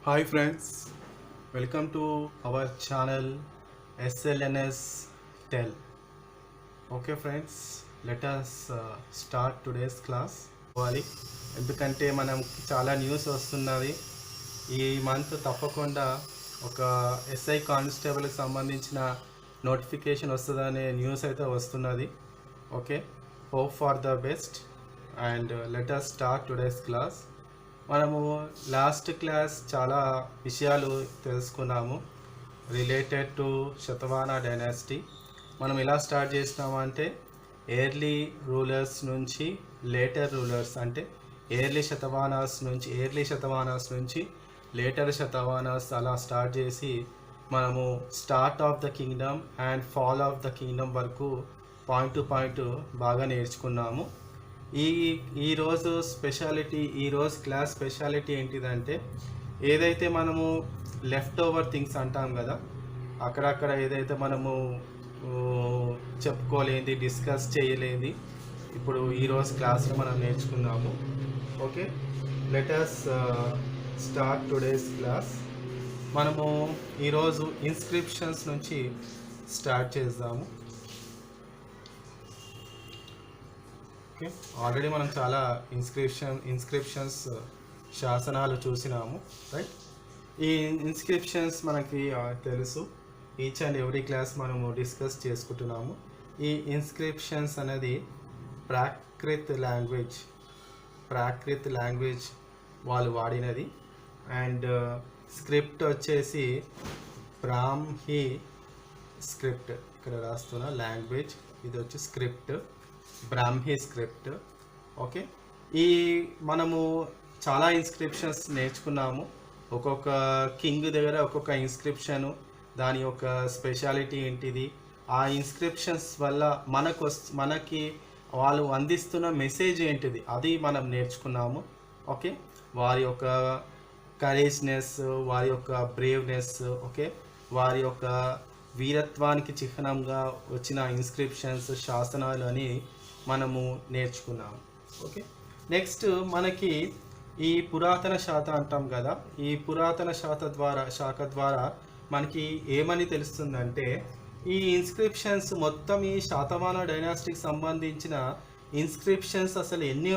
Hi friends, welcome to our channel SLNS Tell. Okay friends, let us start today's class. వాలి ఎందుకంటే మనం చాలా news వస్తున్నది ఈ మంత్ తప్పకుండా ఒక ఎస్ఐ కానిస్టేబుల్కి సంబంధించిన నోటిఫికేషన్ వస్తుందనే న్యూస్ అయితే వస్తున్నది. Okay, hope for the best and let us start today's class. మనము లాస్ట్ క్లాస్ చాలా విషయాలు తెలుసుకున్నాము రిలేటెడ్ టు శతవాహన డైనాసిటీ. మనం ఎలా స్టార్ట్ చేసినామంటే ఎర్లీ రూలర్స్ నుంచి లేటర్ రూలర్స్, అంటే ఎర్లీ శతవాహనాస్ నుంచి లేటర్ శతవాహనాస్ అలా స్టార్ట్ చేసి మనము start of the Kingdom and fall of the Kingdom వరకు పాయింట్ టు పాయింట్ బాగా నేర్చుకున్నాము. ఈరోజు క్లాస్ స్పెషాలిటీ ఏంటిదంటే, ఏదైతే మనము లెఫ్ట్ ఓవర్ థింగ్స్ అంటాం కదా, అక్కడక్కడ ఏదైతే మనము చెప్పుకోలేది, డిస్కస్ చేయలేది, ఇప్పుడు ఈరోజు క్లాస్లో మనం నేర్చుకున్నాము. Okay, let us start today's class. మనము ఈరోజు ఇన్స్క్రిప్షన్స్ నుంచి స్టార్ట్ చేద్దాము. ఓకే, ఆల్రెడీ మనం చాలా ఇన్స్క్రిప్షన్స్ శాసనాలు చూసినాము, రైట్? ఈ ఇన్స్క్రిప్షన్స్ మనకి తెలుసు, ఈచ్ అండ్ ఎవ్రీ క్లాస్ మనము డిస్కస్ చేసుకుంటున్నాము. ఈ ఇన్స్క్రిప్షన్స్ అనేది ప్రాకృత్ లాంగ్వేజ్ వాళ్ళు వాడినది. అండ్ స్క్రిప్ట్ వచ్చేసి బ్రాహ్మీ స్క్రిప్ట్, ఇక్కడ రాస్తున్న లాంగ్వేజ్, ఇది వచ్చి స్క్రిప్ట్ బ్రాహ్మీ స్క్రిప్ట్. ఓకే, మనము చాలా ఇన్స్క్రిప్షన్స్ నేర్చుకున్నాము. ఒక్కొక్క కింగ్ దగ్గర ఒక్కొక్క ఇన్స్క్రిప్షను, దాని యొక్క స్పెషాలిటీ ఏంటిది, ఆ ఇన్స్క్రిప్షన్స్ వల్ల మనకి వాళ్ళు అందిస్తున్న మెసేజ్ ఏంటిది, అది మనం నేర్చుకున్నాము. ఓకే, వారి యొక్క కరేజ్నెస్, వారి యొక్క బ్రేవ్నెస్, ఓకే, వారి యొక్క వీరత్వానికి చిహ్నంగా వచ్చిన ఇన్స్క్రిప్షన్స్, శాసనాలు అని మనము నేర్చుకున్నాము. ఓకే, నెక్స్ట్ మనకి ఈ పురాతన శాఖ అంటాం కదా, ఈ పురాతన శాఖ ద్వారా మనకి ఏమని తెలుస్తుందంటే, ఈ ఇన్స్క్రిప్షన్స్ మొత్తం ఈ శాతవాహన డైనాసిటీకి సంబంధించిన ఇన్స్క్రిప్షన్స్ అసలు ఎన్ని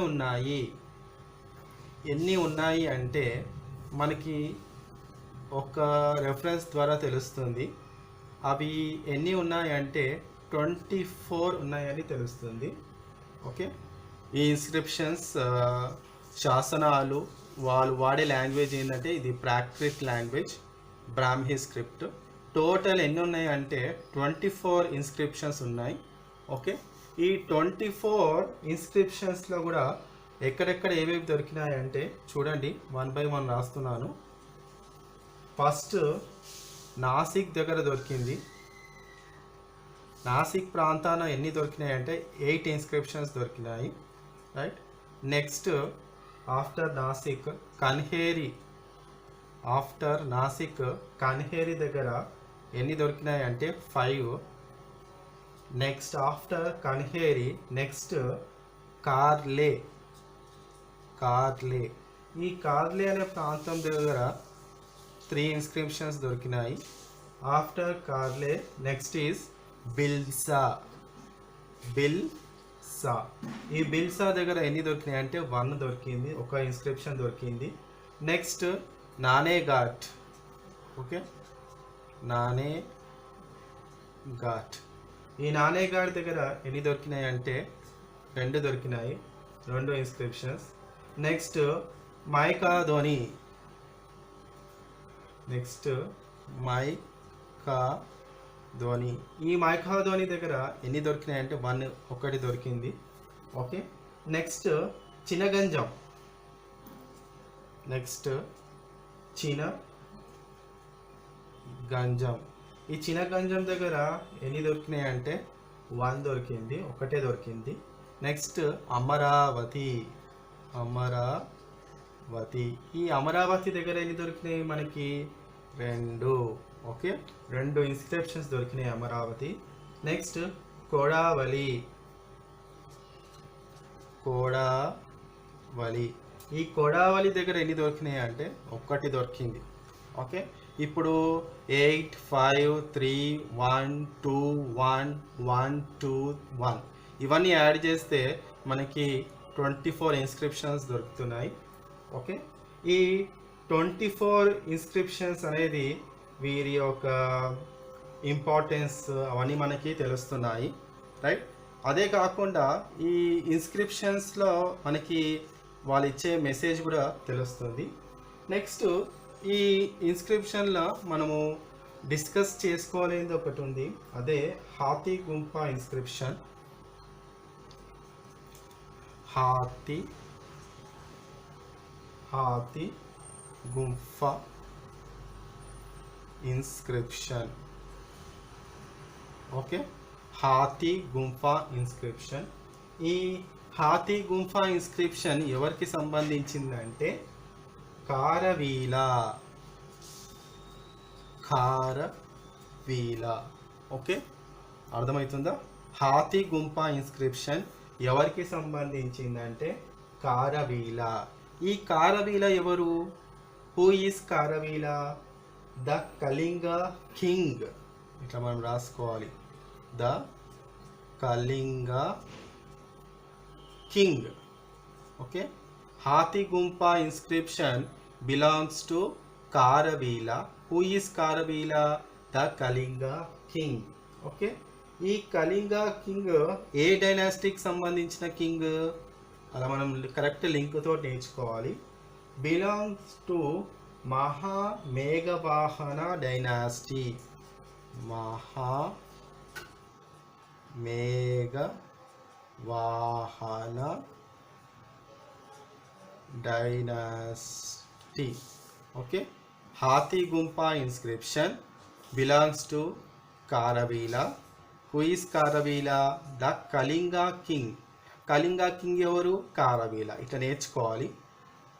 ఉన్నాయి అంటే మనకి ఒక రెఫరెన్స్ ద్వారా తెలుస్తుంది. అవి ఎన్ని ఉన్నాయంటే 24 ఉన్నాయని తెలుస్తుంది. ఓకే, ఈ ఇన్స్క్రిప్షన్స్ శాసనాలు వాళ్ళు వాడే లాంగ్వేజ్ ఏంటంటే ఇది ప్రాకృత్ లాంగ్వేజ్, బ్రాహ్మీ స్క్రిప్ట్. టోటల్ ఎన్ని ఉన్నాయి అంటే 24 ఇన్స్క్రిప్షన్స్ ఉన్నాయి. ఓకే, ఈ 24 ఇన్స్క్రిప్షన్స్లో కూడా ఎక్కడెక్కడ ఏవేవి దొరికినాయంటే చూడండి, 1 by 1 రాస్తున్నాను. ఫస్ట్ నాసిక్ దగ్గర దొరికింది. నాసిక్ ప్రాంతాన ఎన్ని దొరికినాయి అంటే 8 ఇన్స్క్రిప్షన్స్ దొరికినాయి, right? Next after Nasik Kanheri దగ్గర ఎన్ని దొరికినాయి అంటే 5. Next after Kanheri next Karle. ఈ కార్లే అనే ప్రాంతం దగ్గర 3 ఇన్స్క్రిప్షన్స్ దొరికినాయి. After Karle next is Bhilsa. ఈ బిల్సా దగ్గర ఎన్ని దొరికినాయి అంటే 1 దొరికింది, ఒక ఇన్స్క్రిప్షన్ దొరికింది. నెక్స్ట్ నానేఘాట్. ఓకే, నానేఘాట్. ఈ నానేఘాట్ దగ్గర ఎన్ని దొరికినాయి అంటే 2 దొరికినాయి, 2 ఇన్స్క్రిప్షన్స్. నెక్స్ట్ మైకాధోని. ఈ మైకాధోని దగ్గర ఎన్ని దొరికినాయి అంటే 1 దొరికింది. Okay, next Chinaganjam. ఈ చినగంజం దగ్గర ఎన్ని దొరికినాయి అంటే 1 దొరికింది, 1 దొరికింది. నెక్స్ట్ అమరావతి. ఈ అమరావతి దగ్గర ఎన్ని దొరికినాయి మనకి 2. ఓకే, 2 ఇన్స్క్రిప్షన్స్ దొరికినాయి అమరావతి. నెక్స్ట్ కోడావలి. ఈ కోడావలి దగ్గర ఎన్ని దొరికినాయి అంటే 1 దొరికింది. ఓకే, ఇప్పుడు 8 5 3 1 2 1 1 2 1 ఇవన్నీ యాడ్ చేస్తే మనకి 24 ఇన్స్క్రిప్షన్స్ దొరుకుతున్నాయి. ఓకే, ఈ 24 ఇన్స్క్రిప్షన్స్ అనేది వీరి యొక్క ఇంపార్టెన్స్ అవన్నీ మనకి తెలుస్తున్నాయి, రైట్. అదే కాకుండా ఈ ఇన్స్క్రిప్షన్స్లో మనకి వాళ్ళు ఇచ్చే మెసేజ్ కూడా తెలుస్తుంది. నెక్స్ట్ ఈ ఇన్స్క్రిప్షన్లో మనము డిస్కస్ చేసుకోలేనిది ఒకటి ఉంది, అదే Hathi గుంపా inscription. Hathi Gumpha inscription. Okay, Hathi Gumpha inscription. ఈ హాతీ గుంఫా ఇన్స్క్రిప్షన్ ఎవరికి సంబంధించిందంటే కారవీల. ఓకే, అర్థమవుతుందా? హాతీ గుంఫా ఇన్స్క్రిప్షన్ ఎవరికి సంబంధించిందంటే కారవీల. ఈ కారవీల ఎవరు? Who is Kharavela? The Kalinga king. ఇట్లా మనం రాసుకోవాలి, the Kalinga king. Okay, హాతీ గుంపా inscription belongs to Kharavela. Who is Kharavela? The Kalinga king. Okay, ఈ కళింగ కింగ్ ఏ డైనాస్టీకి సంబంధించిన కింగ్? అలా మనం కరెక్ట్ లింక్ తోటి నేర్చుకోవాలి. బిలాంగ్స్ టు మహామేఘవాహన డైనాసిటీ. మహామేఘవాహన dynasty. Okay, హాతీ గుంపా inscription belongs to Kharavela. Who is Kharavela? The Kalinga king. Kalinga king ఎవరు? కారవీల. ఇట్లా నేర్చుకోవాలి.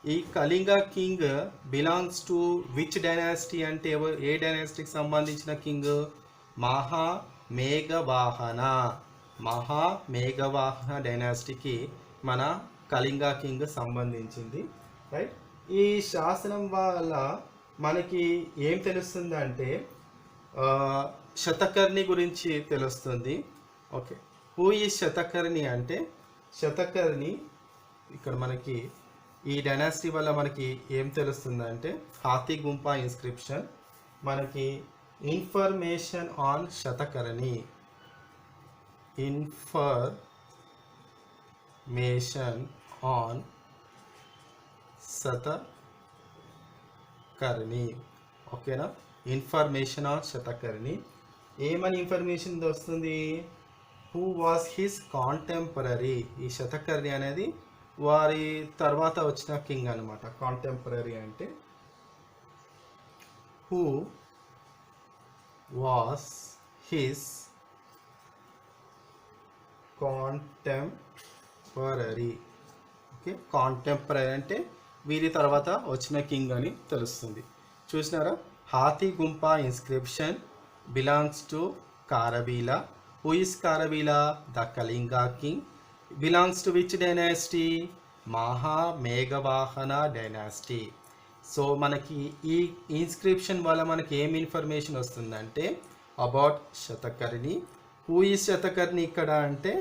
ఈ Kalinga king belongs to which dynasty అంటే ఎవరు, ఏ డైనాసిటీకి సంబంధించిన కింగ్? మహామేఘవాహన డైనాసిటీకి మన కళింగ కింగ్ సంబంధించింది, రైట్. ఈ శాసనం వల్ల మనకి ఏం తెలుస్తుందంటే శతకర్ణి గురించి తెలుస్తుంది. ఓకే, హూ ఈ శతకర్ణి అంటే శతకర్ణి ఇక్కడ మనకి ఈ డైనాసిటీ వల్ల మనకి ఏం తెలుస్తుందంటే హాతీ గుంపా ఇన్స్క్రిప్షన్ మనకి information on Satakarni. Information on Satakarni. ఓకేనా, ఇన్ఫర్మేషన్ ఆన్ శతకర్ణి. ఏమని ఇన్ఫర్మేషన్ వస్తుంది? Who was his contemporary. ఈ శతకర్ణి అనేది వారి తర్వాత వచ్చిన కింగ్ అనమాట. కాంటెంపరీ అంటే who was his contemporary. Okay, contemporary అంటే వీరి తర్వాత వచ్చిన కింగ్ అని తెలుస్తుంది. చూసినారా? Hathi గుంపా inscription belongs to Kharavela. Who is Kharavela? The Kalinga king. Belongs to which dynasty? మహామేఘవాహన డైనాసిటీ. సో మనకి ఈ ఇన్స్క్రిప్షన్ వల్ల మనకి ఏం ఇన్ఫర్మేషన్ వస్తుందంటే about Satakarni. Who is Satakarni ఇక్కడ అంటే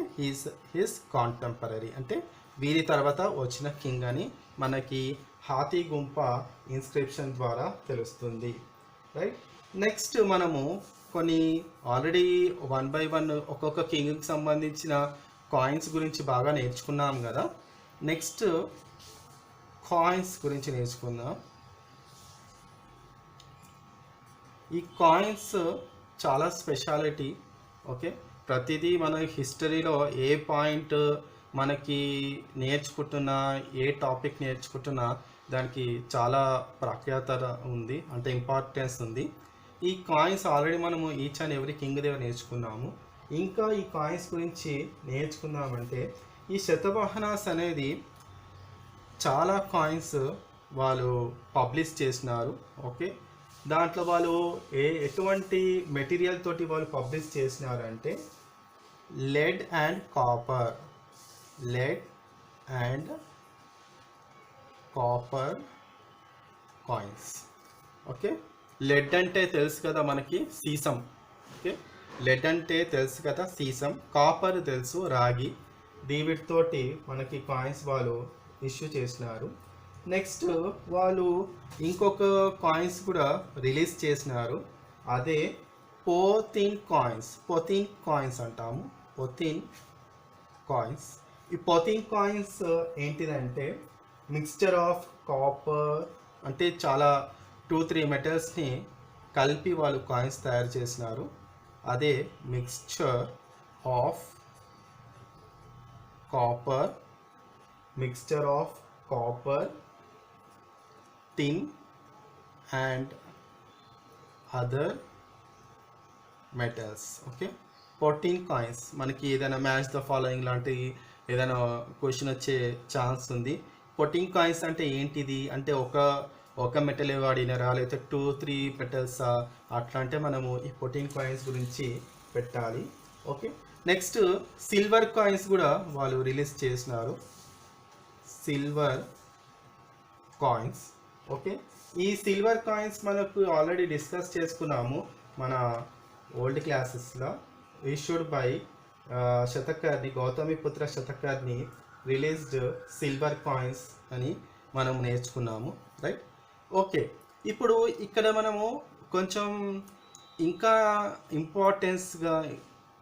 హిస్ కాంటెంపరీ అంటే వీరి తర్వాత వచ్చిన కింగ్ అని మనకి హాతీ గుంపా ఇన్స్క్రిప్షన్ ద్వారా తెలుస్తుంది, రైట్. నెక్స్ట్ మనము కొన్ని ఆల్రెడీ 1 by 1 ఒక్కొక్క కింగ్కి సంబంధించిన కాయిన్స్ గురించి బాగా నేర్చుకున్నాం కదా. నెక్స్ట్ కాయిన్స్ గురించి నేర్చుకుందాం. ఈ కాయిన్స్ చాలా స్పెషాలిటీ. ఓకే, ప్రతిదీ మన హిస్టరీలో ఏ పాయింట్ మనకి నేర్చుకుంటున్నా, ఏ టాపిక్ నేర్చుకుంటున్నా దానికి చాలా ప్రఖ్యాతత ఉంది, అంటే ఇంపార్టెన్స్ ఉంది. ఈ కాయిన్స్ ఆల్రెడీ మనము ఈచ్ అండ్ ఎవ్రీ కింగ్ దగ్గర నేర్చుకున్నాము. ఇంకా ఈ కాయిన్స్ గురించి నేర్చుకుందామంటే ఈ శతవాహనాస్ అనేది చాలా కాయిన్స్ వాళ్ళు పబ్లిష్ చేసినారు. ఓకే, దాంట్లో వాళ్ళు ఎటువంటి మెటీరియల్ తోటి వాళ్ళు పబ్లిష్ చేసినారంటే lead and copper. Lead and copper coins. Okay. Lead అంటే తెలుసు కదా మనకి, సీసం. ఓకే, లెడ్ అంటే తెలుసు కదా, సీసం. కాపర్ తెలుసు, రాగి. వీటితోటి మనకి కాయిన్స్ వాళ్ళు ఇష్యూ చేసినారు. నెక్స్ట్ వాళ్ళు ఇంకొక కాయిన్స్ కూడా రిలీజ్ చేసినారు, అదే పోతిన్ కాయిన్స్. పోతిన్ కాయిన్స్ అంటాము, పోతిన్ కాయిన్స్. ఈ పోతిన్ కాయిన్స్ ఏంటిదంటే మిక్స్చర్ ఆఫ్ కాపర్, అంటే చాలా 2-3 మెటల్స్ని కలిపి వాళ్ళు కాయిన్స్ తయారు చేసినారు, అదే mixture of copper, mixture of copper, tin and other metals. Okay, 14 coins. మనకి ఏదైనా మ్యాచ్ ద ఫాలోయింగ్ లాంటి ఏదైనా క్వశ్చన్ వచ్చే ఛాన్స్ ఉంది. 14 కాయిన్స్ అంటే ఏంటిది అంటే ఒక మెటల్ వాడినారా లేకపోతే 2-3 మెటల్సా అట్లా అంటే మనము ఈ 14 కాయిన్స్ గురించి పెట్టాలి. ఓకే, నెక్స్ట్ సిల్వర్ కాయిన్స్ కూడా వాళ్ళు రిలీజ్ చేసినారు, సిల్వర్ కాయిన్స్. ఓకే, ఈ సిల్వర్ కాయిన్స్ మనకు ఆల్రెడీ డిస్కస్ చేసుకున్నాము మన ఓల్డ్ క్లాసెస్లో. Issued by Satakarni, Gautamiputra Satakarni released silver coins అని మనం నేర్చుకున్నాము, రైట్. ఓకే, ఇప్పుడు ఇక్కడ మనము కొంచెం ఇంకా ఇంపార్టెన్స్గా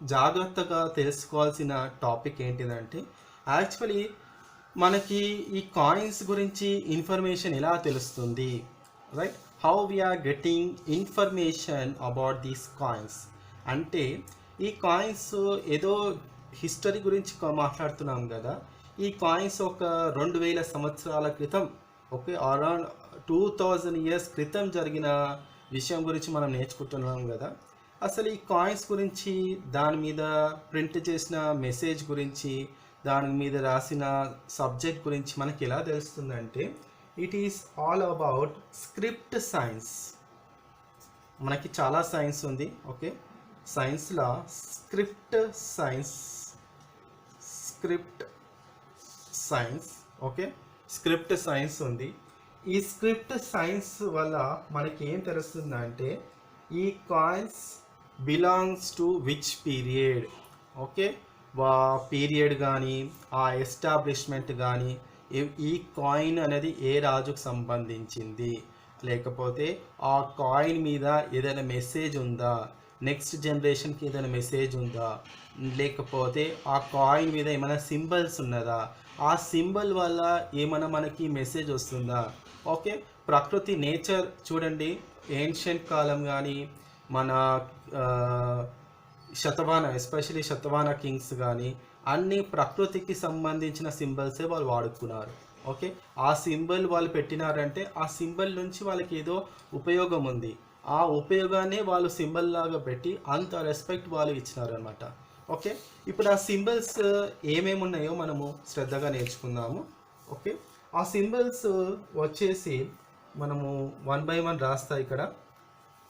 జాగ్రత్తగా తెలుసుకోవాల్సిన టాపిక్ ఏంటిదంటే, యాక్చువల్లీ మనకి ఈ కాయిన్స్ గురించి ఇన్ఫర్మేషన్ ఎలా తెలుస్తుంది, right? How we are getting information about these coins అంటే, ఈ కాయిన్స్ ఏదో హిస్టరీ గురించి మాట్లాడుతున్నాం కదా. ఈ కాయిన్స్ ఒక 2000 సంవత్సరాల క్రితం, ఓకే, అరౌండ్ 2000 years క్రితం జరిగిన విషయం గురించి మనం నేర్చుకుంటున్నాం కదా. అసలు ఈ కాయిన్స్ గురించి, దాని మీద ప్రింట్ చేసిన మెసేజ్ గురించి, దాని మీద రాసిన సబ్జెక్ట్ గురించి మనకి ఎలా తెలుస్తుందంటే, it is all about script signs. మనకి చాలా సైన్స్ ఉంది, ఓకే. సైన్స్లో script signs, script signs, okay, script signs ఉంది. ఈ స్క్రిప్ట్ సైన్స్ వల్ల మనకి ఏం తెలుస్తుందంటే, ఈ coins belongs to which period, okay, period కానీ ఆ ఎస్టాబ్లిష్మెంట్ కానీ, ఈ కాయిన్ అనేది ఏ రాజుకు సంబంధించింది, లేకపోతే ఆ కాయిన్ మీద ఏదైనా మెసేజ్ ఉందా, నెక్స్ట్ జనరేషన్కి ఏదైనా మెసేజ్ ఉందా, లేకపోతే ఆ కాయిన్ మీద ఏమైనా సింబల్స్ ఉన్నదా, ఆ సింబల్ వల్ల ఏమైనా మనకి మెసేజ్ వస్తుందా. ఓకే, ప్రకృతి, నేచర్ చూడండి, ఏన్షియంట్ కాలం కానీ మన శతవాహన, ఎస్పెషలీ శతవాహన కింగ్స్ కానీ అన్ని ప్రకృతికి సంబంధించిన సింబల్సే వాళ్ళు వాడుకున్నారు. ఓకే, ఆ సింబల్ వాళ్ళు పెట్టినారంటే ఆ సింబల్ నుంచి వాళ్ళకి ఏదో ఉపయోగం ఉంది, ఆ ఉపయోగాన్ని వాళ్ళు సింబల్ లాగా పెట్టి అంత రెస్పెక్ట్ వాళ్ళు ఇచ్చినారనమాట. ఓకే, ఇప్పుడు ఆ సింబల్స్ ఏమేమి ఉన్నాయో మనము శ్రద్ధగా నేర్చుకుందాము. ఓకే, ఆ సింబల్స్ వచ్చేసి మనము 1 by 1 రాస్తా ఇక్కడ.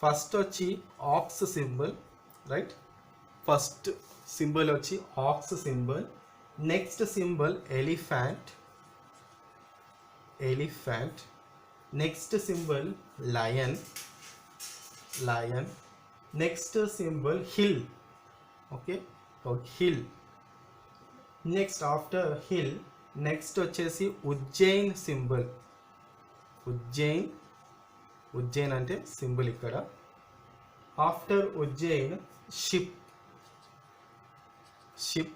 ఫస్ట్ వచ్చి ox symbol, right. First symbol వచ్చి ox symbol. Next symbol elephant, elephant. Next symbol lion, lion. Next symbol hill, okay, hill. Next after hill next వచ్చేసి ఉజ్జయిన్ సింబల్, ఉజ్జయిన్, ఉజ్జయిన్ అంటే సింబల్ ఇక్కడ. After Ujjain ship, ship,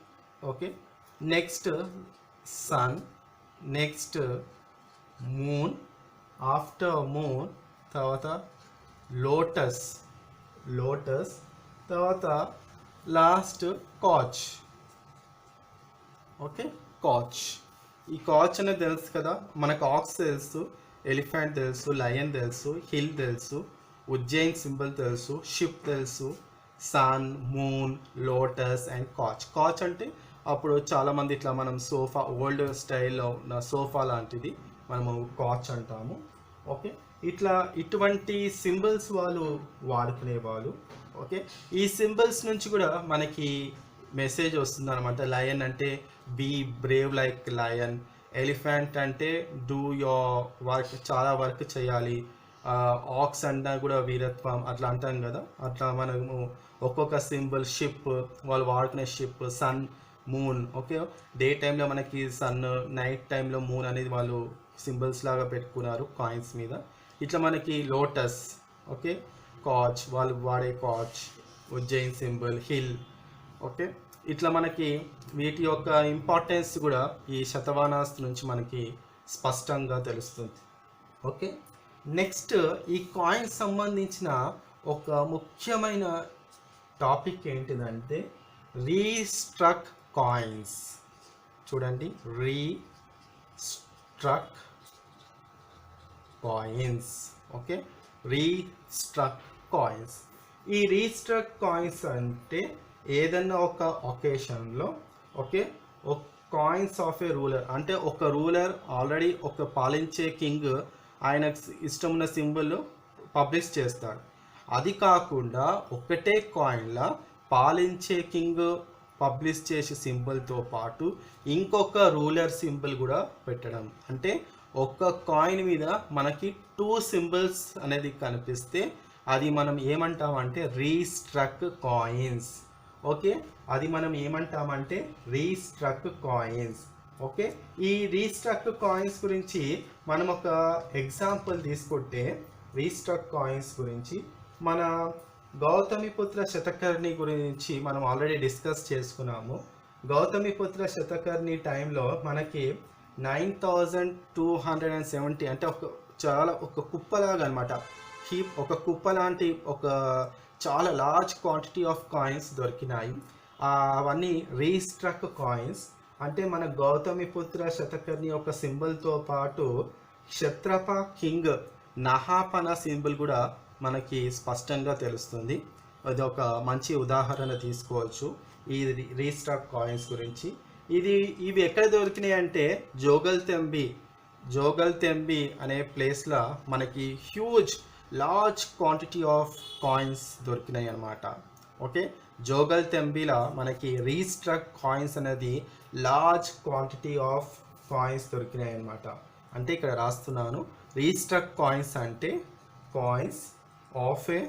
okay. Next sun, next moon, after moon తర్వాత lotus, lotus, తర్వాత last conch, okay, conch. ఈ conch అనేది తెలుసు కదా మనకు. ఆక్స్ తెలుసు, ఎలిఫెంట్ తెలుసు, లయన్ తెలుసు, హిల్ తెలుసు, ఉజ్జయిన్ సింబల్ తెలుసు, షిప్ తెలుసు, సన్, మూన్, లోటస్ అండ్ కాచ్. కాచ్ అంటే అప్పుడు చాలామంది ఇట్లా మనం సోఫా, ఓల్డ్ స్టైల్లో ఉన్న సోఫా లాంటిది మనము కాచ్ అంటాము. ఓకే, ఇట్లా ఇటువంటి సింబల్స్ వాళ్ళు వాడుకునేవాళ్ళు. ఓకే, ఈ సింబల్స్ నుంచి కూడా మనకి మెసేజ్ వస్తుంది అనమాట. లయన్ అంటే be brave like lion, elephant అంటే డూ యోర్ వర్క్, చాలా వర్క్ చేయాలి, ఆక్స్ అన్నా కూడా వీరత్వం అట్లా అంటాం కదా. అట్లా మనము ఒక్కొక్క సింబల్ షిప్, వాళ్ళు వాడుకునే ship, sun, moon. Okay, day టైంలో మనకి సన్, నైట్ టైంలో మూన్ అనేది వాళ్ళు సింబల్స్ లాగా పెట్టుకున్నారు కాయిన్స్ మీద. ఇట్లా మనకి లోటస్, ఓకే, కాచ్, వాళ్ళు వాడే catch, Ujjain symbol, hill. Okay, ఇట్లా మనకి వీటి యొక్క ఇంపార్టెన్స్ కూడా ఈ శతవాహనాస్ నుంచి మనకి స్పష్టంగా తెలుస్తుంది. ఓకే, నెక్స్ట్ ఈ కాయిన్స్ సంబంధించిన ఒక ముఖ్యమైన టాపిక్ ఏంటిదంటే రీస్ట్రక్ కాయిన్స్. చూడండి, restruck coins. Okay, restruck coins. ఈ రీస్ట్రక్ కాయిన్స్ అంటే ఏదన్నా ఒక ఒకేషన్లో, ఓకే, ఒక కాయిన్స్ ఆఫ్ ఏ రూలర్, అంటే ఒక రూలర్ ఆల్రెడీ ఒక పాలించే కింగ్ ఆయనకు ఇష్టం ఉన్న సింబల్ పబ్లిష్ చేస్తాడు. అది కాకుండా ఒకటే కాయిన్లా పాలించే కింగ్ పబ్లిష్ చేసే సింబల్తో పాటు ఇంకొక రూలర్ సింబల్ కూడా పెట్టడం. అంటే ఒక్క కాయిన్ మీద మనకి 2 సింబల్స్ అనేది కనిపిస్తే అది మనం ఏమంటామంటే రీస్ట్రక్ కాయిన్స్. ఓకే, అది మనం ఏమంటామంటే రీస్ట్రక్ కాయిన్స్. ఓకే, ఈ రీస్ట్రక్ కాయిన్స్ గురించి మనం ఒక ఎగ్జాంపుల్ తీసుకుంటే రీస్ట్రక్ కాయిన్స్ గురించి మన గౌతమిపుత్ర శతకర్ణి గురించి మనం ఆల్రెడీ డిస్కస్ చేసుకున్నాము. గౌతమిపుత్ర శతకర్ణి టైంలో మనకి 9270 అంటే ఒక కుప్పలాగా అనమాట, హీప్, ఒక కుప్ప లాంటి ఒక చాలా లార్జ్ క్వాంటిటీ ఆఫ్ కాయిన్స్ దొరికినాయి. అవన్నీ రీస్ట్రక్ కాయిన్స్. అంటే మన గౌతమిపుత్ర శతకర్ణి యొక్క సింబల్తో పాటు క్షత్రప కింగ్ నహాపన సింబల్ కూడా మనకి స్పష్టంగా తెలుస్తుంది. అది ఒక మంచి ఉదాహరణ తీసుకోవచ్చు ఈ రీస్ట్రక్ కాయిన్స్ గురించి. ఇవి ఎక్కడ దొరికినాయి అంటే జోగల్ తెంబి అనే ప్లేస్లో మనకి లార్జ్ క్వాంటిటీ ఆఫ్ కాయిన్స్ దొరికినాయి అన్నమాట. ఓకే, జోగల్ తెంబిలా మనకి రీస్ట్రక్ కాయిన్స్ అనేది లార్జ్ క్వాంటిటీ ఆఫ్ కాయిన్స్ దొరికినాయి అన్నమాట. అంటే ఇక్కడ రాస్తున్నాను, రీస్ట్రక్ కాయిన్స్ అంటే coins of a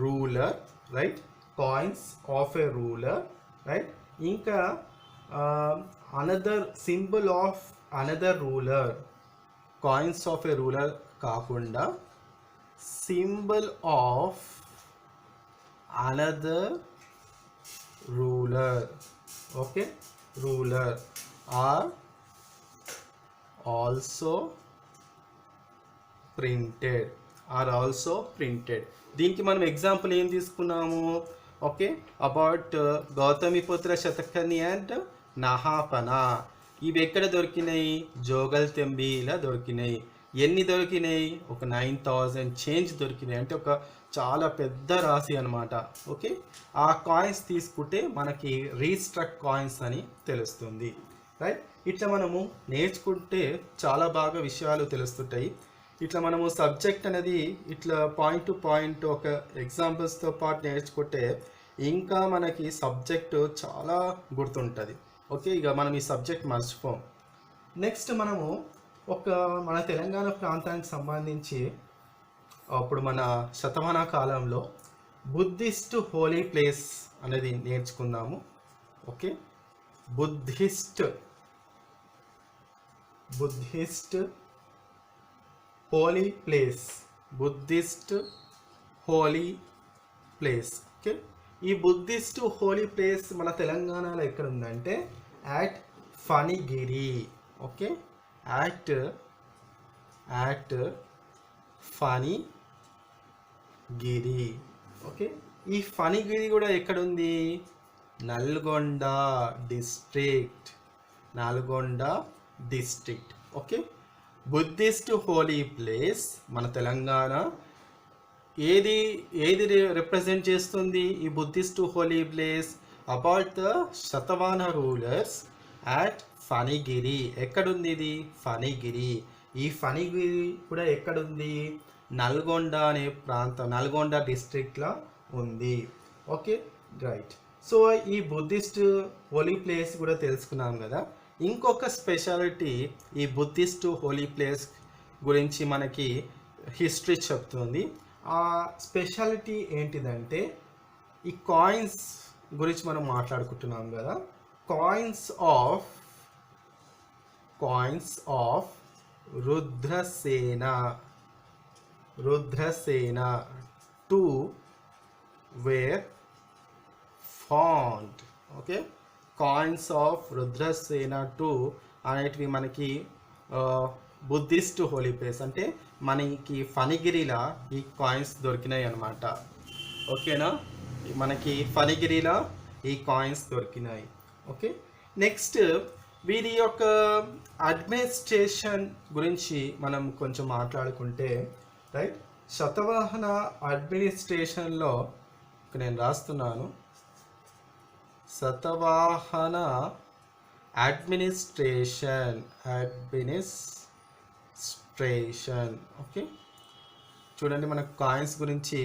ruler, right, coins of a ruler, right. ఇంకా another symbol of another ruler, coins of a ruler కాకుండా symbol of another ruler. Okay, ruler are also printed. దీనికి మనం ఎగ్జాంపుల్ ఏం తీసుకున్నాము? Okay, about Gautamiputra Satakarni and Nahapana. ఇవి ఎక్కడ దొరికినాయి? జోగల్ తెంబిలా దొరికినాయి. ఎన్ని దొరికినాయి? ఒక 9000 చేంజ్ దొరికినాయి. అంటే ఒక చాలా పెద్ద రాశి అనమాట. ఓకే, ఆ కాయిన్స్ తీసుకుంటే మనకి రీస్ట్రక్ కాయిన్స్ అని తెలుస్తుంది, రైట్. ఇట్లా మనము నేర్చుకుంటే చాలా బాగా విషయాలు తెలుస్తుంటాయి. ఇట్లా మనము సబ్జెక్ట్ అనేది ఇట్లా పాయింట్ టు పాయింట్ ఒక ఎగ్జాంపుల్స్తో పాటు నేర్చుకుంటే ఇంకా మనకి సబ్జెక్టు చాలా గుర్తుంటుంది. ఓకే, ఇక మనం ఈ సబ్జెక్ట్ మర్చిపోం. నెక్స్ట్ మనము మన తెలంగాణ ప్రాంతానికి సంబంధించి అప్పుడు మన శతమాన కాలంలో బుద్ధిస్ట్ హోలీ ప్లేస్ అనేది నేర్చుకుందాము. Okay, Buddhist holy place. Okay, ఈ బుద్ధిస్ట్ హోలీ ప్లేస్ మన తెలంగాణలో ఎక్కడ ఉందంటే at Phanigiri. Okay, at Phanigiri. Okay, ఈ ఫణిగిరి కూడా ఎక్కడుంది? Nalgonda district. Okay, Buddhist holy place మన తెలంగాణ. ఏది రిప్రజెంట్ చేస్తుంది ఈ Buddhist holy place? About the Satavahana rulers at Phanigiri. ఎక్కడుంది ఇది? ఫణిగిరి. ఈ ఫణిగిరి కూడా ఎక్కడుంది? నల్గొండ అనే ప్రాంతం, నల్గొండ డిస్ట్రిక్ట్లో ఉంది. Okay, right. సో ఈ బుద్ధిస్ట్ హోలీ ప్లేస్ కూడా తెలుసుకున్నాం కదా. ఇంకొక స్పెషాలిటీ ఈ బుద్ధిస్ట్ హోలీ ప్లేస్ గురించి మనకి హిస్టరీ చెప్తుంది. ఆ స్పెషాలిటీ ఏంటిదంటే ఈ కాయిన్స్ గురించి మనం మాట్లాడుకుంటున్నాం కదా. Coins of Rudrasena two where found. Okay, coins of Rudrasena two అనేటివి మనకి బుద్ధిస్ట్ హోలీ ప్లేస్ అంటే మనకి ఫణిగిరిలా ఈ కాయిన్స్ దొరికినాయి అన్నమాట. ఓకేనా, మనకి ఫణిగిరిలా ఈ కాయిన్స్ దొరికినాయి. ఓకే, నెక్స్ట్ వీరి యొక్క అడ్మినిస్ట్రేషన్ గురించి మనం కొంచెం మాట్లాడుకుంటే రైట్. శతవాహన అడ్మినిస్ట్రేషన్లో నేను రాస్తున్నాను, శతవాహన అడ్మినిస్ట్రేషన్. ఓకే, చూడండి మనకు కాయిన్స్ గురించి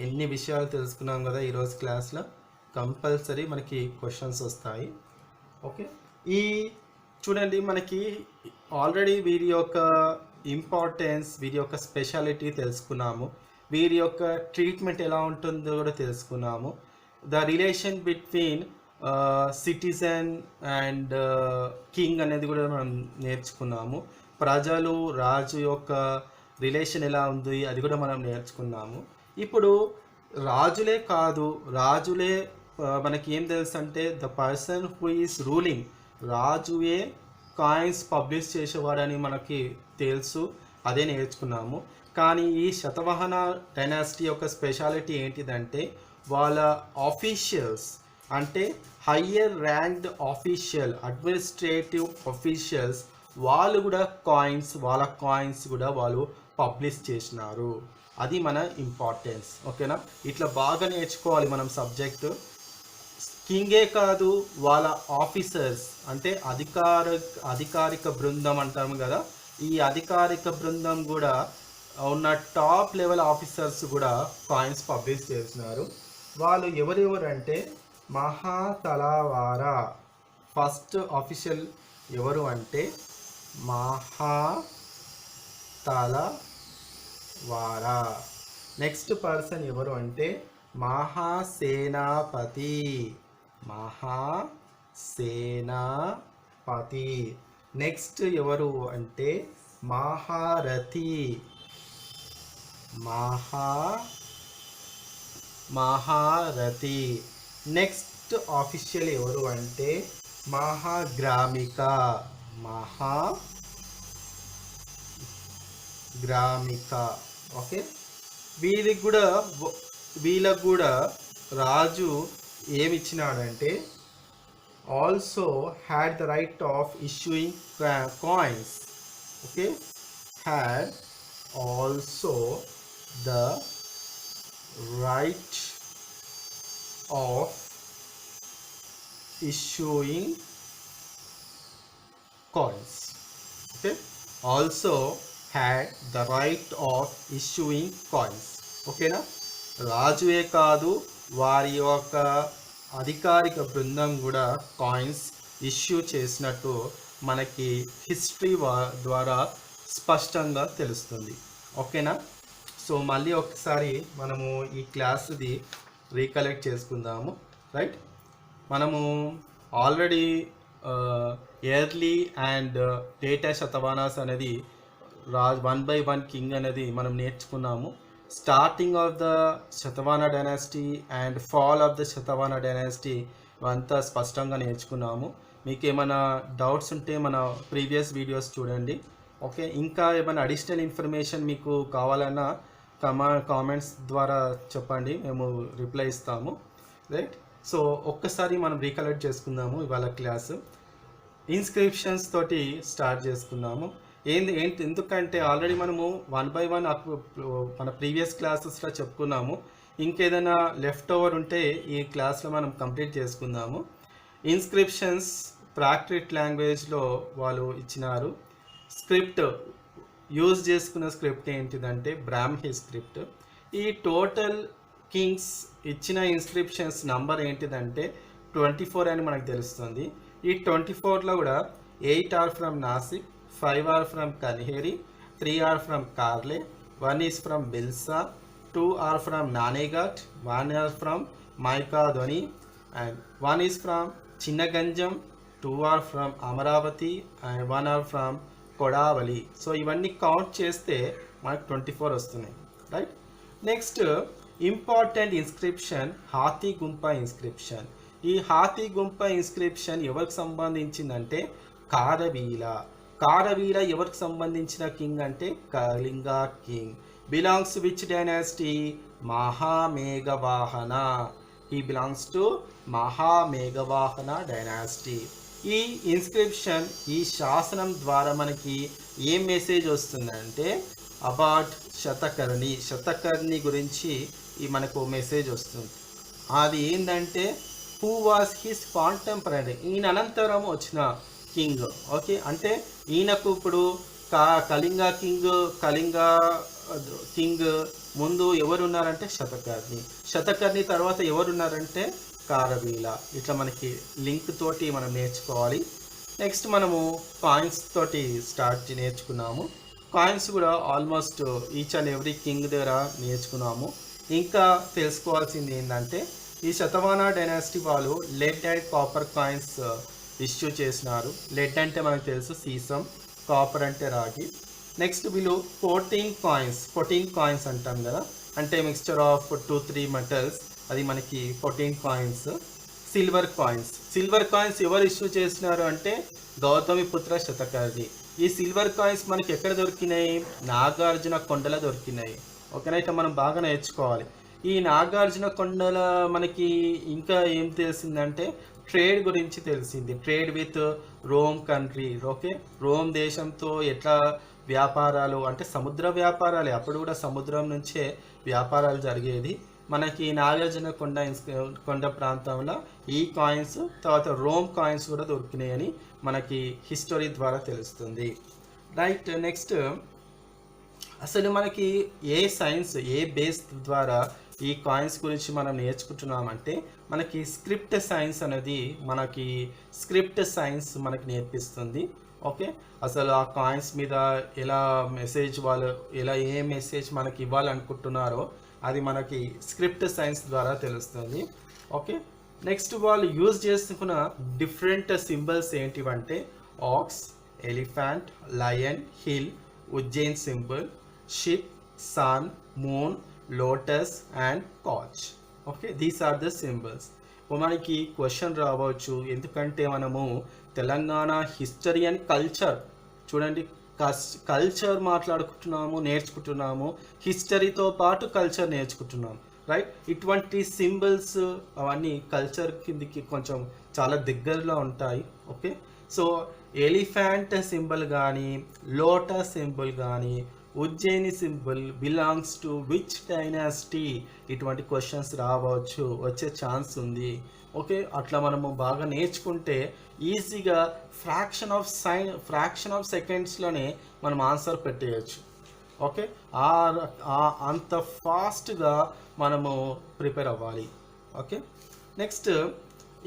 ఎన్ని విషయాలు తెలుసుకున్నాం కదా ఈరోజు క్లాస్లో. కంపల్సరీ మనకి క్వశ్చన్స్ వస్తాయి. ఓకే, ఈ చూడండి మనకి ఆల్రెడీ వీరి యొక్క ఇంపార్టెన్స్, వీరి యొక్క స్పెషాలిటీ తెలుసుకున్నాము. వీరి యొక్క ట్రీట్మెంట్ ఎలా ఉంటుందో కూడా తెలుసుకున్నాము. The relation between citizen and king అనేది కూడా మనం నేర్చుకున్నాము. ప్రజలు రాజు యొక్క రిలేషన్ ఎలా ఉంది అది కూడా మనం నేర్చుకున్నాము. ఇప్పుడు రాజులే కాదు, మనకి ఏం తెలుసు అంటే the person who is ruling, రాజుయే కాయిన్స్ పబ్లిష్ చేసేవాడని మనకి తెలుసు, అదే నేర్చుకున్నాము. కానీ ఈ శతవాహన డైనాసిటీ యొక్క స్పెషాలిటీ ఏంటిదంటే వాళ్ళ ఆఫీషియల్స్ అంటే higher ranked official, administrative officials వాళ్ళు కూడా వాళ్ళ కాయిన్స్ కూడా వాళ్ళు పబ్లిష్ చేసినారు. అది మన ఇంపార్టెన్స్. ఓకేనా, ఇట్లా బాగా నేర్చుకోవాలి మనం సబ్జెక్టు. కింగే కాదు, వాళ్ళ ఆఫీసర్స్ అంటే అధికారిక బృందం అంటాము కదా, ఈ అధికారిక బృందం కూడా ఉన్న టాప్ లెవెల్ ఆఫీసర్స్ కూడా కాయిన్స్ పబ్లిష్ చేసినారు. వాళ్ళు ఎవరెవరు అంటే మహాతలవార. ఫస్ట్ ఆఫీషియల్ ఎవరు అంటే మహాతలవార. నెక్స్ట్ పర్సన్ ఎవరు అంటే మహాసేనాపతి. నెక్స్ట్ ఎవరు అంటే మహారథి. నెక్స్ట్ ఆఫీషియల్ ఎవరు అంటే మహాగ్రామిక. ఓకే, వీళ్ళకు కూడా రాజు ఏమిచ్చినాడంటే also had the right of issuing coins. Okay, had also the right of issuing coins. Okay, also had the right of issuing coins. ఓకేనా, రాజువే కాదు వారి యొక్క అధికారిక బృందం కూడా కాయిన్స్ ఇష్యూ చేసినట్టు మనకి హిస్టరీ ద్వారా స్పష్టంగా తెలుస్తుంది. ఓకేనా, సో మళ్ళీ ఒకసారి మనము ఈ క్లాస్ది రీకలెక్ట్ చేసుకుందాము. రైట్, మనము already early and latest Satavahanas అనేది వన్ బై వన్ కింగ్ అనేది మనం నేర్చుకున్నాము. Starting of the Satavahana dynasty and fall of the Satavahana dynasty అంతా స్పష్టంగా నేర్చుకున్నాము. మీకు ఏమైనా డౌట్స్ ఉంటే మన ప్రీవియస్ వీడియోస్ చూడండి. ఓకే, ఇంకా ఏమైనా అడిషనల్ ఇన్ఫర్మేషన్ మీకు కావాలన్నా కామెంట్స్ ద్వారా చెప్పండి, మేము రిప్లై ఇస్తాము. రైట్, సో ఒక్కసారి మనం రీకలెక్ట్ చేసుకుందాము. ఇవాళ క్లాసు ఇన్స్క్రిప్షన్స్ తోటి స్టార్ట్ చేసుకుందాము. ఎందుకంటే ఆల్రెడీ మనము వన్ బై వన్ మన ప్రీవియస్ క్లాసెస్లో చెప్పుకున్నాము. ఇంకేదైనా లెఫ్ట్ ఓవర్ ఉంటే ఈ క్లాస్లో మనం కంప్లీట్ చేసుకుందాము. ఇన్స్క్రిప్షన్స్ ప్రాక్రిట్ లాంగ్వేజ్లో వాళ్ళు ఇచ్చినారు. స్క్రిప్ట్ యూజ్ చేసుకున్న స్క్రిప్ట్ ఏంటిదంటే బ్రాహ్మీ స్క్రిప్ట్. ఈ టోటల్ కింగ్స్ ఇచ్చిన ఇన్స్క్రిప్షన్స్ నంబర్ ఏంటిదంటే 24 అని మనకు తెలుస్తుంది. ఈ 24లో కూడా 8 are from Nasik, 5 are from Kanheri, 3 are from Karle, 1 is from Bilsa, 2 are from Nanegat, 1 are from Maikadoni, and 1 is from Chinnaganjam, 2 are from Amaravati, and 1 are from Kodavali. So ఇవన్నీ count చేస్తే మనకు 24 వస్తున్నాయి, right. Next important inscription Hathi Gumpha inscription. ఈ Hathi Gumpha inscription ఎవరికి సంబంధించిందంటే కారవీల. కారవీల ఎవరికి సంబంధించిన king అంటే Kalinga king. Belongs which dynasty? మహామేఘవాహన. ఈ బిలాంగ్స్ టు మహామేఘవాహన డైనాసిటీ. ఈ ఇన్స్క్రిప్షన్, ఈ శాసనం ద్వారా మనకి ఏం మెసేజ్ వస్తుందంటే అబౌట్ శతకర్ణి. శతకర్ణి గురించి మనకు మెసేజ్ వస్తుంది. అది ఏంటంటే హూ వాజ్ హిస్ కాంటెంపరీ, ఈయన అనంతరం వచ్చిన కింగ్. ఓకే, అంటే ఈయనకు ఇప్పుడు కళింగ కింగ్ ముందు ఎవరున్నారంటే శతకర్ణి. శతకర్ణి తర్వాత ఎవరున్నారంటే కారవీల. ఇట్లా మనకి లింక్ తోటి మనం నేర్చుకోవాలి. నెక్స్ట్ మనము కాయిన్స్ తోటి నేర్చుకున్నాము. కాయిన్స్ కూడా almost each and every king దగ్గర నేర్చుకున్నాము. ఇంకా తెలుసుకోవాల్సింది ఏంటంటే ఈ శతవాహన డైనాసిటీ వాళ్ళు lead and copper coins issue చేసినారు. లెడ్ అంటే మనకు తెలుసు సీసం, కాపర్ అంటే రాగి. నెక్స్ట్ వీళ్ళు 14 కాయిన్స్ అంటాం కదా, అంటే మిక్స్చర్ ఆఫ్ 2-3 మెటల్స్, అది మనకి 14 కాయిన్స్. సిల్వర్ కాయిన్స్ ఎవరు ఇష్యూ చేసినారు అంటే గౌతమిపుత్ర శతకర్ణి. ఈ సిల్వర్ కాయిన్స్ మనకి ఎక్కడ దొరికినాయి? నాగార్జున కొండల దొరికినాయి. ఓకేనా, ఇట్లా మనం బాగా నేర్చుకోవాలి. ఈ నాగార్జున కొండల మనకి ఇంకా ఏం తెలిసిందంటే ట్రేడ్ గురించి తెలిసింది. Trade with Rome country. Okay, Rome దేశంతో ఎట్లా వ్యాపారాలు, అంటే సముద్ర వ్యాపారాలే, అప్పుడు కూడా సముద్రం నుంచే వ్యాపారాలు జరిగేది. మనకి నాగార్జున కొండ ప్రాంతంలో ఈ కాయిన్స్, తర్వాత రోమ్ కాయిన్స్ కూడా దొరికినాయని మనకి హిస్టరీ ద్వారా తెలుస్తుంది, రైట్. నెక్స్ట్ అసలు మనకి ఏ సైన్స్, ఏ బేస్ ద్వారా ఈ కాయిన్స్ గురించి మనం నేర్చుకుంటున్నామంటే మనకి స్క్రిప్ట్ సైన్స్ అనేది మనకి నేర్పిస్తుంది. ఓకే, అసలు ఆ కాయిన్స్ మీద ఎలా ఏ మెసేజ్ మనకి ఇవ్వాలనుకుంటున్నారో అది మనకి స్క్రిప్ట్ సైన్స్ ద్వారా తెలుస్తుంది. ఓకే, నెక్స్ట్ వాళ్ళు యూజ్ చేసుకున్న డిఫరెంట్ సింబల్స్ ఏంటివంటే ox, elephant, lion, hill, Ujjain symbol, ship, sun, moon, lotus and conch. Okay, these are the symbols. మనకి క్వశ్చన్ రావచ్చు, ఎందుకంటే మనము తెలంగాణ హిస్టరీ అండ్ కల్చర్ చూడండి, కల్చర్ నేర్చుకుంటున్నాము, హిస్టరీతో పాటు కల్చర్ నేర్చుకుంటున్నాము, రైట్. ఇటువంటి సింబల్స్ అవన్నీ కల్చర్ కిందికి కొంచెం చాలా దగ్గరలో ఉంటాయి. ఓకే, సో ఎలిఫెంట్ సింబల్ కానీ, లోటస్ సింబల్ కానీ, Ujjaini symbol belongs to which dynasty, ఇటువంటి క్వశ్చన్స్ వచ్చే ఛాన్స్ ఉంది. ఓకే, అట్లా మనము బాగా నేర్చుకుంటే ఈజీగా ఫ్రాక్షన్ ఆఫ్ సెకండ్స్లోనే మనం ఆన్సర్ పెట్టేయచ్చు. ఓకే, అంత ఫాస్ట్గా మనము ప్రిపేర్ అవ్వాలి. ఓకే, నెక్స్ట్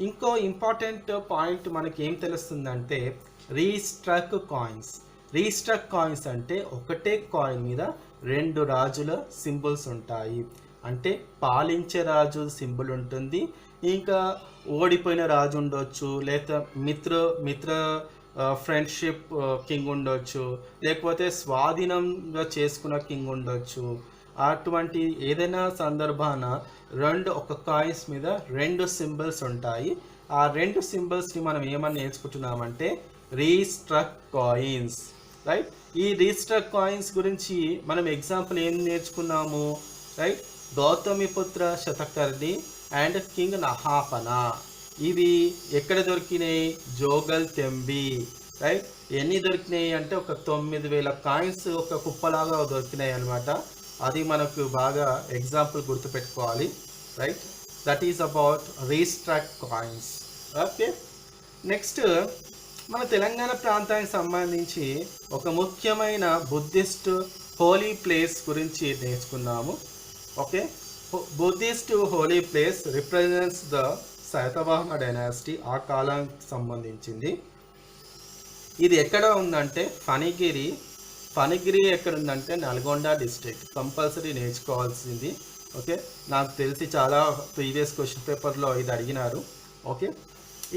ఇంకో ఇంపార్టెంట్ పాయింట్ మనకి ఏం తెలుస్తుందంటే రీస్ట్రక్ కాయిన్స్ అంటే ఒకటే కాయిన్ మీద 2 రాజుల సింబల్స్ ఉంటాయి. అంటే పాలించే రాజు సింబల్ ఉంటుంది, ఇంకా ఓడిపోయిన రాజు ఉండొచ్చు, లేదా మిత్ర ఫ్రెండ్షిప్ కింగ్ ఉండొచ్చు, లేకపోతే స్వాధీనంగా చేసుకున్న కింగ్ ఉండొచ్చు. అటువంటి ఏదైనా సందర్భాన ఒక కాయిన్స్ మీద 2 సింబల్స్ ఉంటాయి. ఆ 2 సింబల్స్ని మనం ఏమని నేర్చుకుంటున్నామంటే రీస్ట్రక్ కాయిన్స్, రైట్. ఈ రీస్ట్రక్ కాయిన్స్ గురించి మనం ఎగ్జాంపుల్ ఏం నేర్చుకున్నాము, right. Gautamiputra Satakarni and king Nahapana, ఇవి ఎక్కడ దొరికినాయి? జోగల్ తెంబి, రైట్. ఎన్ని దొరికినాయి అంటే ఒక 9,000 కాయిన్స్ ఒక కుప్పలాగా దొరికినాయి అనమాట. అది మనకు బాగా ఎగ్జాంపుల్ గుర్తుపెట్టుకోవాలి, right. That is about restruck coins. Okay, next మన తెలంగాణ ప్రాంతానికి సంబంధించి ఒక ముఖ్యమైన బుద్ధిస్ట్ హోలీ ప్లేస్ గురించి నేర్చుకున్నాము. Okay, Buddhist holy place represents the Satavahana dynasty, ఆ కాలానికి సంబంధించింది. ఇది ఎక్కడ ఉందంటే ఫణిగిరి ఫణిగిరి ఎక్కడ ఉందంటే నల్గొండ డిస్ట్రిక్ట్. కంపల్సరీ నేర్చుకోవాల్సింది. ఓకే, నాకు తెలిసి చాలా ప్రీవియస్ క్వశ్చన్ పేపర్లో ఇది అడిగినారు. ఓకే,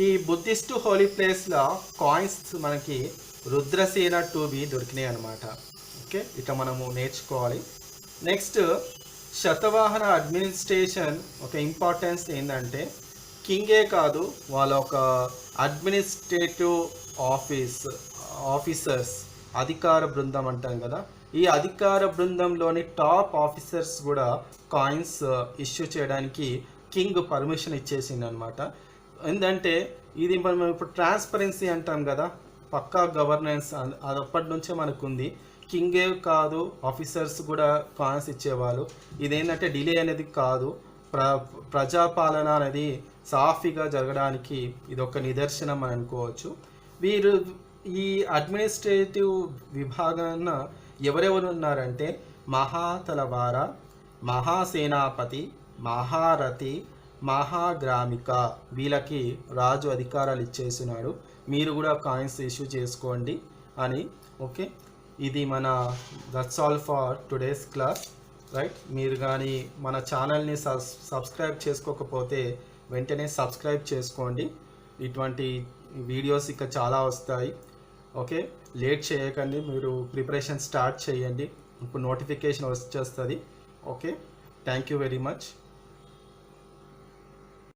ఈ బుద్ధిస్ట్ హోలీ ప్లేస్లో కాయిన్స్ మనకి రుద్రసేన 2B దొరికినాయి అనమాట. ఓకే, ఇట్లా మనము నేర్చుకోవాలి. నెక్స్ట్ శతవాహన అడ్మినిస్ట్రేషన్ ఒక ఇంపార్టెన్స్ ఏంటంటే కింగే కాదు, వాళ్ళ ఒక అడ్మినిస్ట్రేటివ్ ఆఫీసర్స్ అధికార బృందం అంటాం కదా, ఈ అధికార బృందంలోని టాప్ ఆఫీసర్స్ కూడా కాయిన్స్ ఇష్యూ చేయడానికి కింగ్ పర్మిషన్ ఇచ్చేసింది అనమాట. ఏంటంటే ఇది మనం ఇప్పుడు ట్రాన్స్పరెన్సీ అంటాం కదా, పక్కా గవర్నెన్స్ అది అప్పటి నుంచే మనకు ఉంది. కింగే కాదు, ఆఫీసర్స్ కూడా కాయిన్స్ ఇచ్చేవాళ్ళు. ఇదేంటంటే డిలే అనేది కాదు, ప్రజాపాలన అనేది సాఫీగా జరగడానికి ఇది ఒక నిదర్శనం అని అనుకోవచ్చు. వీరు ఈ అడ్మినిస్ట్రేటివ్ విభాగాన ఎవరెవరు ఉన్నారంటే మహాతలవార, మహాసేనాపతి, మహారథి, మహాగ్రామిక, వీళ్ళకి రాజు అధికారాలు ఇచ్చేసినాడు. మీరు కూడా కాయిన్స్ ఇష్యూ చేసుకోండి అని. ఓకే, ఇది మన that's all for today's class, right. మీరు కానీ మన ఛానల్ని సబ్స్క్రైబ్ చేసుకోకపోతే వెంటనే సబ్స్క్రైబ్ చేసుకోండి. ఇటువంటి వీడియోస్ ఇక చాలా వస్తాయి. ఓకే, లేట్ చేయకండి, మీరు ప్రిపరేషన్ స్టార్ట్ చేయండి. ఇప్పుడు నోటిఫికేషన్ వచ్చేస్తుంది. Okay, thank you very much.